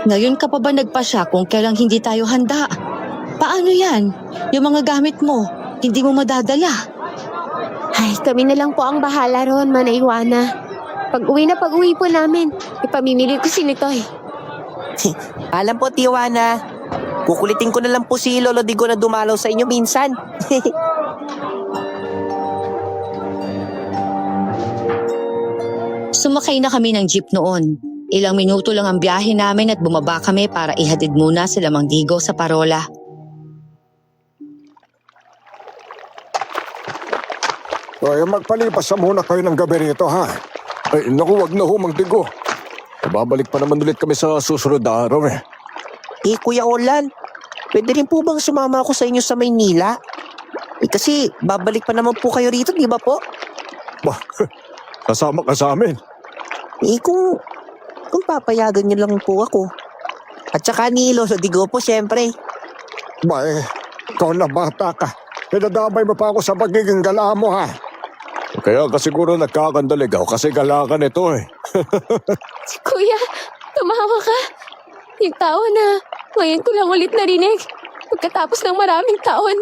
Ngayon ka pa ba nagpasya kung kailang hindi tayo handa? Paano yan? Yung mga gamit mo, hindi mo madadala. Ay, kami na lang po ang bahala ron, Manay Juana. Pag-uwi po namin, ipamimili ko si Nitoy. Alam po, Tiwana. Kukulitin ko na lang po si Lolo Digo na dumalaw sa inyo minsan. Sumakay na kami ng jeep noon. Ilang minuto lang ang biyahe namin at bumaba kami para ihatid muna sila Mang Digo sa parola. Ay, magpalipas na muna kayo ng gabi rito, ha? Ay, naku, wag na ho, Mang Digo. Babalik pa naman ulit kami sa susunod na araw, eh. Kuya Orlan, pwede rin po bang sumama ako sa inyo sa Maynila? Kasi babalik pa naman po kayo rito, di ba po? Bah, kasama ka sa amin. Kung papayagan niyo lang po ako. At saka ni Lolo Digo po, syempre. Ba, ikaw na bata ka. Pinadamay mo pa ako sa pagiging gala mo, ha? Kaya ka siguro nagkakandaligaw kasi gala ka nito, eh. Kuya, tumawa ka. Yung tao na ngayon ko lang ulit narinig pagkatapos ng maraming taon.